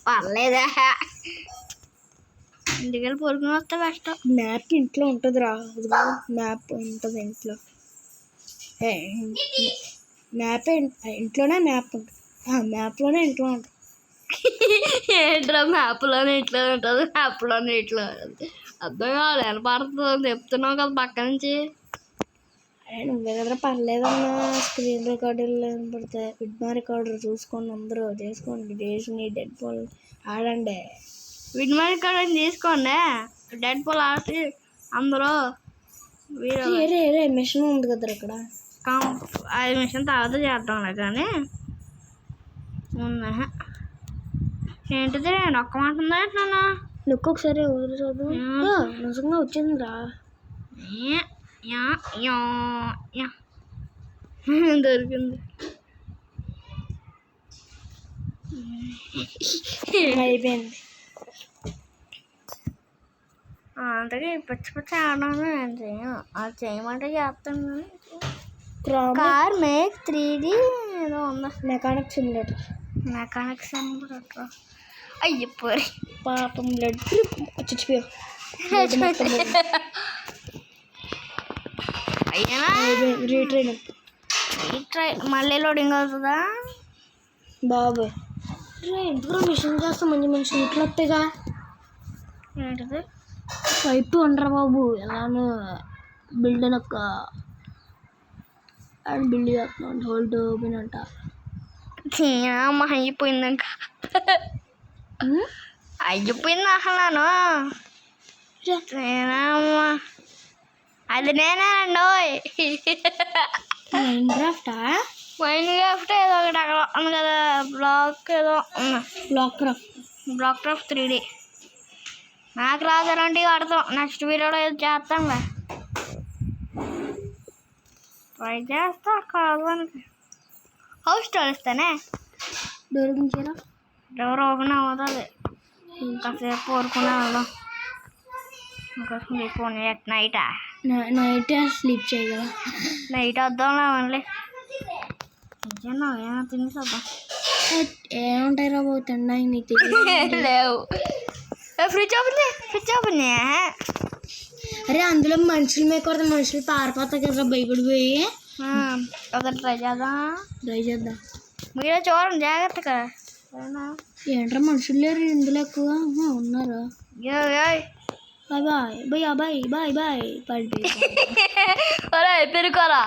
పర్లేదా ఇంటికి వెళ్ళి పడుకుని వస్తే బెస్ట్. మ్యాప్ ఇంట్లో ఉంటుందిరా, మ్యాప్ ఉంటుంది ఇంట్లో. మ్యాప్ ఇంట్లోనే మ్యాప్ ఉంటుంది, మ్యాప్లోనే ఇంట్లో ఉంటుంది. ఏంట్రా మ్యాప్లోనే ఇట్లా ఉంటుంది, మ్యాప్లోనే ఇట్లా ఉంటుంది, అర్థం కావాలి. ఎలా పడుతుంది చెప్తున్నావు కదా పక్క నుంచి. నువ్వే కదా పర్లేదన్నా, స్క్రీన్ రికార్డర్లు పడతాయి, విడ్మా రికార్డర్ చూసుకోండి, అందరూ చేసుకోండి. డేస్ని డెడ్ పోల్ ఆడండి, విడ్మా రికార్డర్ తీసుకోండి, డెడ్ పోల్ ఆడి అందరూ. రే మిషన్ ఉంది కదా ఇక్కడ, 5 నిమిషం తర్వాత చేద్దాంలే కానీ ఉన్నా. ఏంటిది ఒక్క మాట ఉందా నాన్న? నువ్వు ఒకసారి ఊరు చదువు, నిజంగా వచ్చిందిరా. దొరికింది. అయిపోయింది. అందుకే పిచ్చి పిచ్చి ఆడడం నేను చేయను, అది చేయమంటే చేస్తాను. కార్ మేక్ 3D ఏదో ఉందా, మెకానిక్ సిమ్యులేటర్. అయ్యపోరి పాపం బ్లడ్ చచ్చిపోయావు. అయ్యా రీట్రై మళ్ళీ లోడింగ్ అవుతుందా బాబోయ్? ఎందుకు మిషన్ చేస్తా, మంచి మంచి ఇంట్లో వస్తాయిగా. ఏంటిది వైపు ఉండరా బాబు, ఎలానో బిల్డ్ ఒక బిల్డ్ చేస్తున్నాను. హోల్డ్ ఓపెన్ అంట. అమ్మ అయిపోయిందంక, అయిపోయింది అసలు. అది నేనేనండి. మైండ్ క్రాఫ్ట్ ఏదో ఒకటి అక్కడ ఉంది కదా, బ్లాక్ ఏదో బ్లాక్ క్రాఫ్ట్ 3D. నాకు రాదు అలాంటివి ఆడతాం, నెక్స్ట్ వీడియోలో ఏదో చేస్తాంలే, ట్రై చేస్తా. కాదానికి హౌస్ స్టోర్ ఇస్తానే, డోర్ డోర్ ఓపెన్ అవుతుంది. ఇంకాసేపు కోరుకునే వెళ్దాం. ఇంకా స్లీప్ నైట్ స్లీప్ చేయగల, నైట్ వద్దాంలే మళ్ళీ. నిజంగా ఏమైనా తినేసొద్దాం. ఏముంటాయి రా బాబు తిన్నాయి, నీకు లేవు. ఫ్రిడ్జ్ ఓపెన్ అరే అందులో మనుషులు మేకూడదు, మనుషులు పారిపోతాయి కదా భయపడిపోయి. ఒకటి ట్రై చేద్దాం. మీరే చూడండి జాగ్రత్తగా. ఏంట్రా మనుషులు లేరు ఇందులో, ఎక్కువ ఉన్నారు. బాయ్ ఒరే పెరుకోరా,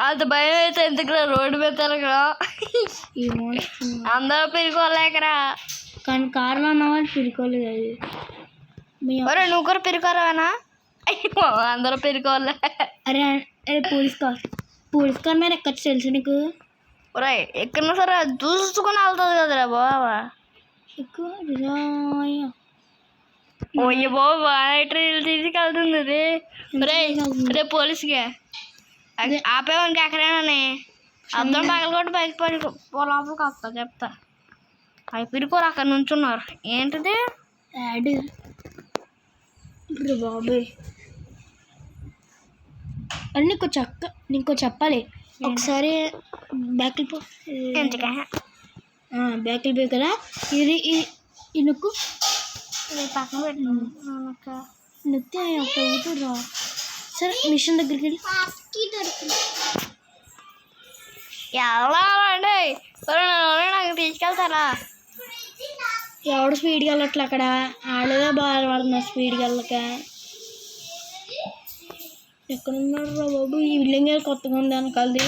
అంత భయం అయితే ఎందుకు రోడ్డు మీద తిరగరా, అందరూ పెరుకోలేకరా. కానీ కారులో ఉన్న వాళ్ళు పెరుకోలేదు. అది ఒరే నువ్వు కూడా పెరుకోరానా? అయ్యో అందరూ పెరుకోలే. అరే పోలీస్ కార్ మీద ఎక్కచ్చు తెలుసు నీకు? ఒరే ఎక్కడన్నా సరే దూసుకుని వెళ్తుంది కదరా బాబా. ఎక్కువ ఓయ్య బాబా తీసుకెళ్తుంది అది. రే పోలీసుగా ఆపేవానికి ఎక్కడైనా అర్థం పగలగొట్టి బయట పడి లోపలికి వస్తా చెప్తా. అవి పిరుకోరు అక్కడ నుంచున్నారు. ఏంటిది యాడ్ బాబాయ్ అని నీకు చెప్పాలి. ఒకసారి బ్యాక్ వెళ్ళిపో కదా, ఇది నొక్కు పక్కన పెట్టినా నొక్కి అవుతురా. సరే మిషన్ దగ్గరికి వెళ్ళి వెళ్ళాలండి. నాకు తీసుకెళ్తారా? ఎవడు స్పీడ్కి వెళ్ళట్లే అక్కడ, ఆడేదే బాధపడుతున్నారు స్పీడ్కి వెళ్ళక. ఎక్కడున్నాడు రా బాబు? ఈ బిల్డింగ్ కొత్తగా ఉంది వెనకాలది.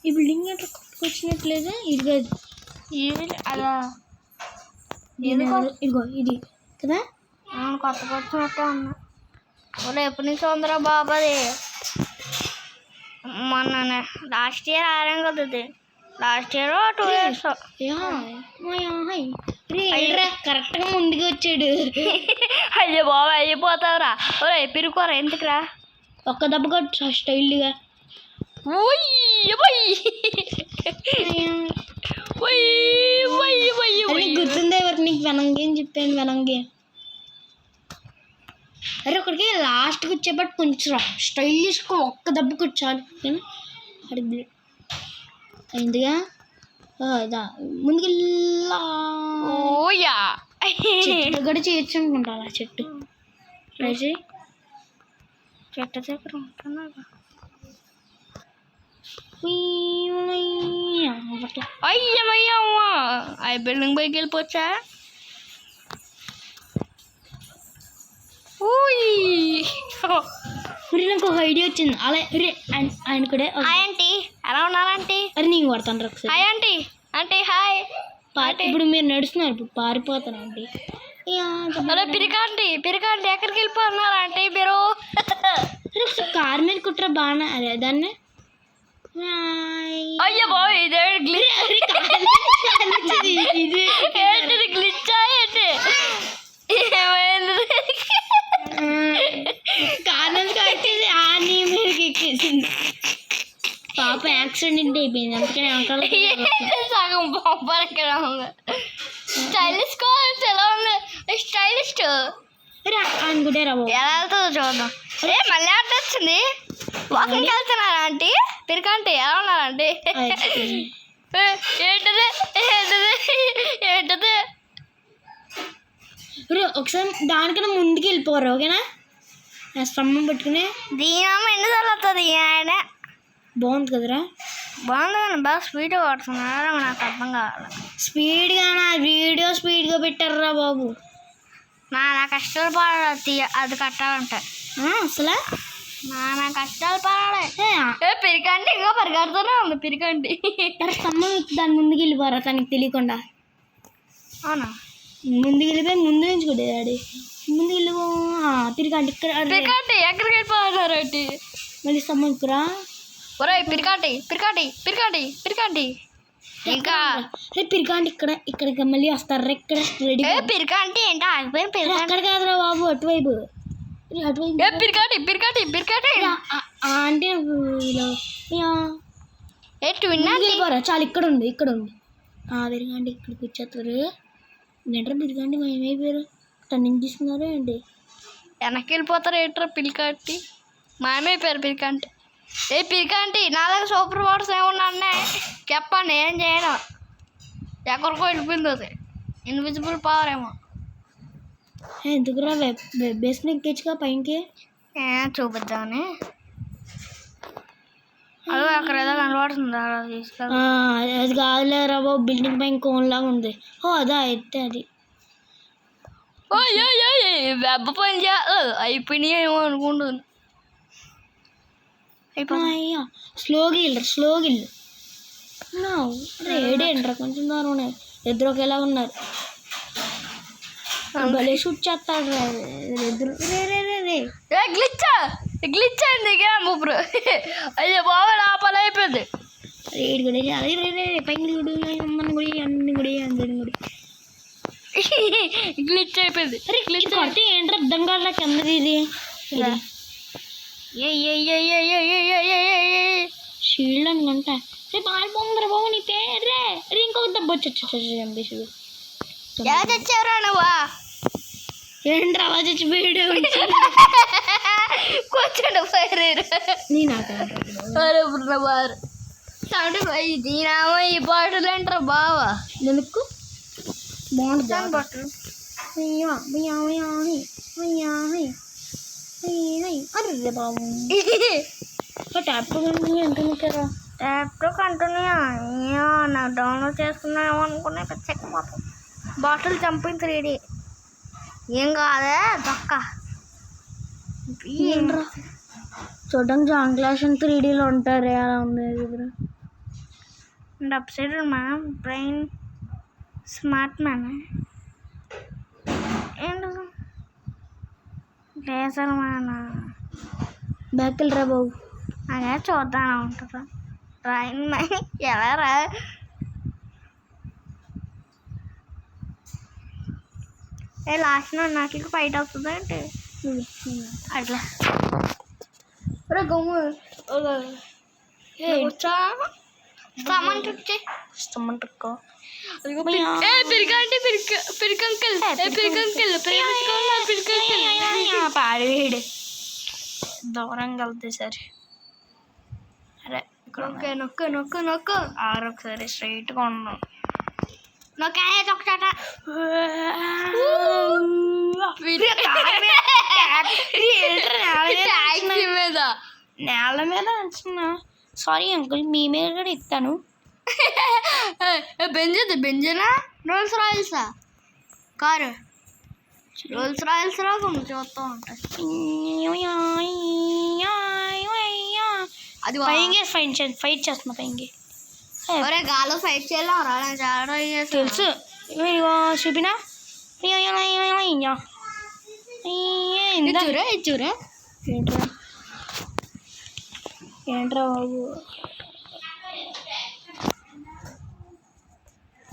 ఈ బిల్డింగ్ ఎట్లా కొత్తగా వచ్చినట్లేదు. ఇదిగో అలా ఇదిగో ఇది కదా, కొత్తగా వచ్చినట్టే ఉన్నా. వాళ్ళు ఎప్పటి నుంచి ఉందరా బాబు? అది మొన్న లాస్ట్ ఇయర్ ఆరాం కదా, ఇది లాస్ట్ ఇయర్ 2 years. కరెక్ట్గా ముందుకు వచ్చాడు. అయ్యో బాబు అయిపోతావురా. ఒరే పిరుకోరా ఎందుకురా? ఒక్క దెబ్బ కొట్టు స్టైల్గా. గుర్తుందే నీకు వెనంగి అని చెప్పాను. వెనంగి అరే ఒకడికి లాస్ట్కి వచ్చేపట్టు కొంచెం స్టైలిష్గా ఒక్క దెబ్బ కొట్టాలి. అయిందిగా ఇదా ముందుకెళ్ళా ఓయా చెట్టు కూడా చేయొచ్చు అనుకుంటా అలా చెట్టు ట్రై చేయి చెట్టు దగ్గర ఉంటున్నాగా అయ్యమయ్యమ్మా ఆ బిల్డింగ్ పైకి వెళ్ళిపోవచ్చా నాకు ఒక ఐడియా వచ్చింది అలా ఆయన కూడా హాయ్ ఆంటీ ఎలా ఉన్నారంటీ అరే నేను కొడతాను ఒకసారి హాయ్ ఆంటీ ఆంటీ హాయ్ ఇప్పుడు మీరు నడుస్తున్నారు ఇప్పుడు పారిపోతాను ఆంటీ హలో పిరికాంటి ఎక్కడికి వెళ్ళిపోతున్నారు ఆంటీ మీరు కారు మీద కుట్ర బాగా అదే దాన్ని అయ్యో బాయ్ ఇదే ఏంటిది గ్లిచ్చా ఏంటి ఎక్కేసింది పాప యాక్సిడెంట్ అయిపోయింది అందుకని సగం పంపర్ ఎక్కడ ఉంది స్టైలిష్ కాల్స్ ఎలా ఉంది స్టైలిష్ అనుకుంటే రా ఎలా వెళ్తుందో చూద్దాం మళ్ళీ ఆట వచ్చింది వాకింగ్ వెళ్తున్నారా ఆంటీ పిరికంటే ఎలా ఉన్నారంటీ ఏంటది ఏంటది ఒకసారి దానికన్నా ముందుకు వెళ్ళిపోరు ఓకేనా స్తంభం పెట్టుకుని దీనమ్మ ఎన్నిసార్లు వస్తుంది ఆయన బాగుంది కదరా బాగుంది కానీ బాగా స్పీడ్గా కొడుతున్నారా నాకు అర్థం కావాలి స్పీడ్గా వీడియో స్పీడ్గా పెట్టారా బాబు నా కష్టాలు పడాలి అది కట్టాలంటే అసలు నా కష్టాలు పడాలి పిరికండి ఇంకా పరిగెడుతూనే ఉంది పిరికండి స్తంభం దాని ముందుకు వెళ్ళిపోరా తనకి తెలియకుండా అవునా ముందుకు వెళ్ళిపోయి ముందు నుంచి కూడా డాడీ ముందుకు వెళ్ళిపో పిరికండి ఇక్కడ పిరికండి ఎక్కడికి వెళ్ళిపోతున్నారు ఏంటి మళ్ళీ స్తంభం ఇక్కడ ఒరే పిరికండి ఇంకా పిరికండి ఇక్కడ మళ్ళీ వస్తారా ఇక్కడ రెడీ పిరికండి ఏంటి ఆగిపోయిన అక్కడ కాదురా బాబు అటువైపు పిరికండి అంటే వెళ్ళిపోరా చాలా ఇక్కడ ఉంది పిరికండి ఇక్కడికి వచ్చేస్తారు ఏంటరా పిరికండి మేమైపోయారు టర్నింగ్ తీసుకున్నారు ఏంటి వెనక్కి వెళ్ళిపోతారు ఏంట్రా పిరికంటి మాయమైపోయారు పిరికంటి పిరికంటి నా దగ్గర సూపర్ పవర్స్ ఏమన్నా ఉన్నాయి చెప్పండి ఏం చేయను ఎక్కడికో వెళ్ళిపోయింది అది ఇన్విజిబుల్ పవర్ ఏమో ఎందుకురా బేస్ని ఎక్కించుగా పైకి చూపిద్దామని అదో అక్కడ ఏదో కనబడుతుంది అలా తీసుకెళ్ళి అది కాదులేరా బాబు బిల్డింగ్ పైన కోన్లాగా ఉంది అదా అయితే అది వెబ్బ పని అయిపోయినాయి ఏమో అనుకుంటుంది స్లోగా వెళ్ళు ఏడేంట్రా కొంచెం దూరం ఉన్నాయి ఇద్దరు ఒకేలా ఉన్నారు భలే షూట్ చేస్తాడు ఇద్దరు గ్లిచ్ అయింది ఇప్పుడు అయ్యో బాబా నా పని అయిపోయింది ఏడు కూడా పైన గుడి అమ్మని గుడి అన్ని గుడి అందరి గుడి గ్లిచ్ అయిపోయింది గ్లిచ్ కొడితే ఏంటో అర్థం కాదు కిందది ఇది షీల్డ్ అనుకుంటా రేపు ఆడిపోందరా బాబు నీ పేరే ఇంకొక దెబ్బ వచ్చి ఎలా తెచ్చావురా నువ్వా ఏంట్రా అలా చచ్చిపోయాడు కూర్చోండి పోయారు దీనామో ఈ బాటిల్ ఏంట్రా బావా ఎందుకు బాగుంటుంది బాటిల్ అరే బాబు ట్యాప్ కంటిన్యూ నాకు డౌన్లోడ్ చేసుకున్నామో అనుకున్నా చెక్కిపోతాం బాటిల్ చంపింగ్ 3D ఏం కాదే దొక్క ఏంట్రా చూడడానికి జాన్ క్లాస్ 3Dలో ఉంటారే అలా ఉంది దగ్గర అప్ సైడ్ మన బ్రెయిన్ స్మార్ట్ మ్యాన్ ఏంటి లేసర్ మ్యాన్ బ్యాక్ వెళ్ళరా బాబు అదే చూద్దాం ఉంటుందా బ్రెయిన్ మ్యాన్ ఎలా రా లాస్ట్ నాటికి ఫైట్ అవుతుంది అంటే అట్లా గమ్ము స్టమన్ ట్రిక్ పాడివేడు దూరంగా వెళ్తే సరే అరే ఓకే నొక్కు నొక్కు నొక్కు ఆరు ఒకసారి స్ట్రైట్గా ఉన్నాం. నొక్కే ఒకట మీద నేల మీద అంటున్నా. సారీ అంకుల్, మీ మీద కూడా ఇస్తాను. బెంజది బెంజనా రోల్స్ రాయల్సా కారు రోల్స్ రాయల్స్ రాగా చూస్తూ ఉంటాయి. అది ఫైట్ చేస్తున్నా పైకి. ఒరే గాలో ఫైట్ చేయలేం రా చాలా ట్రై చేస్తా తెలుసు. చూపినా చూరా చూరా ఏంట్రా బాబు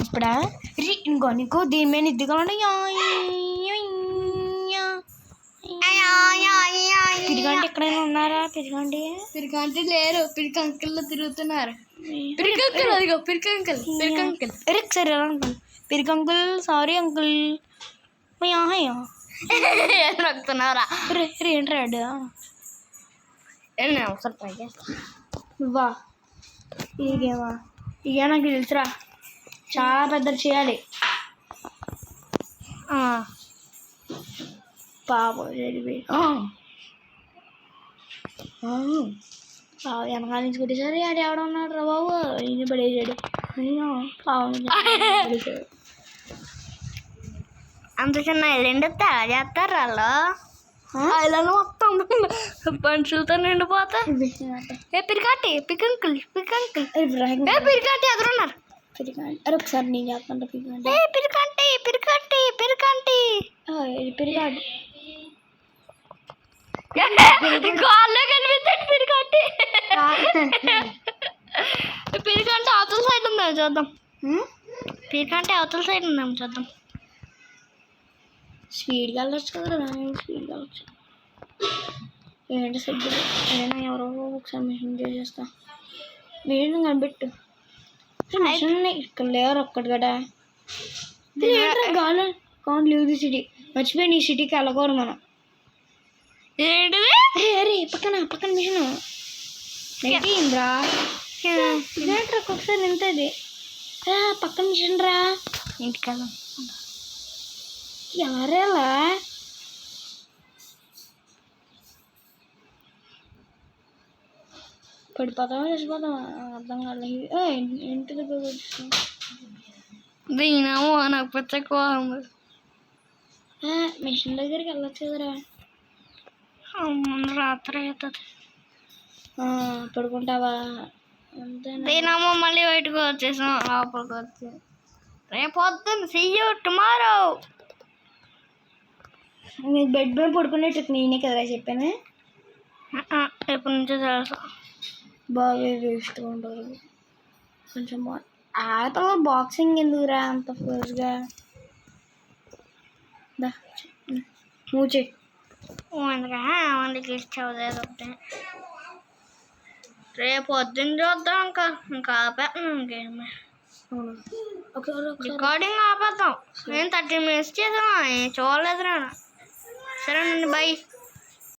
ఇప్పుడా ఇంకో దీని మీద ఇద్దుకోవాలంటే పిరిగంటే ఎక్కడైనా ఉన్నారా? పిరికంటే లేరు, పిరికంకుల్లో తిరుగుతున్నారు. పిరికంకుల్ అదిగో పిరికంకుల్ పిరికంకుల్ సరే అంకుల్, పిరికంకుల్ సారీ అంకుల్. ఏం నొక్కుతున్నారా? ఏంటి రెడ్ ఒకసారి ట్రై చేస్తా. నువ్వా ఇదేమా ఇక నాకు తెలుసురా, చాలా పెద్దది చేయాలి. పాపం వెనకాల నుంచి కొట్టేసారు. అది ఎవడ ఉన్నాడు రా బాబు, ఈయన పడేసాడు. పాపం అంత చిన్న ఎల్లుండి తయారు చేస్తారు వాళ్ళు. ఐలాండ్ మొత్తం మనుషులతో నిండిపోతా. ఏ పిరికాటి పికంకుల్ పికంకుల్ ఏ పిరికాటి ఎదురున్నారు. అరే ఒకసారి నేను చేస్తాను. ఏ పిరికంటి పిరికంటి పిరికంటి పిరికాటి గాల్లో కనిపిస్తాడు. పిరికంటి పిరికంటి అవతల సైడ్ ఉందాం చూద్దాం. పిరికంటి అవతల సైడ్ ఉందాం చూద్దాం. స్పీడ్గా వెళ్ళొచ్చు కదా, స్పీడ్గా వెళ్ళొచ్చు. ఏంటి సగ్గులు ఏదైనా ఎవరో ఒకసారి మిషన్ చేసేస్తా. మిషన్ కనిపెట్టు. మిషన్ ఇక్కడ లేరు ఒక్కటి కదా. గాలి కాన్ లీవ్ ది సిటీ. మర్చిపోయి ఈ సిటీకి వెళ్ళకూడదు మనం. ఏంటిది? అరే పక్కన మిషన్ నెట్టిందిరా. ఇదేంట్రా ఒక్కొక్కసారి నింతది. పక్కన మిషన్ రా. ఇంటికెళ్ళ ఎవరేలా పడిపోతావా చచ్చిపోతావా అర్థం కాలేదు. ఇంటి దగ్గర వచ్చి దీనేమో నాకు పిచ్చక్కువ మిషన్ దగ్గరికి వెళ్ళొచ్చు కదరా. రాత్రి అవుతుంది. పడుకుంటావా అంతేనా? దీనేమో మళ్ళీ బయటకు వచ్చేసాం, లోపలికి వచ్చి రేపు వద్దు. See you tomorrow. నీకు బెడ్ మీద పడుకునేట్టు నేనే కదరా చెప్పాను. ఎప్పటి నుంచో తెలుసు. బాగా వేస్ట్గా ఉంటారు కొంచెం. ఆడపిల్ల బాక్సింగ్ ఎందుకురా అంత ఫోర్స్గా? మూచే ఎందుకంటే ఇచ్చావు ఒకటి. రేపు పొద్దున్న చూద్దాం. ఇంకా ఆపేద్దాం గేమ్. రికార్డింగ్ ఆపేద్దాం. నేను 30 minutes చేసాను, చూడలేదు నేను. సరేనండి, బాయ్.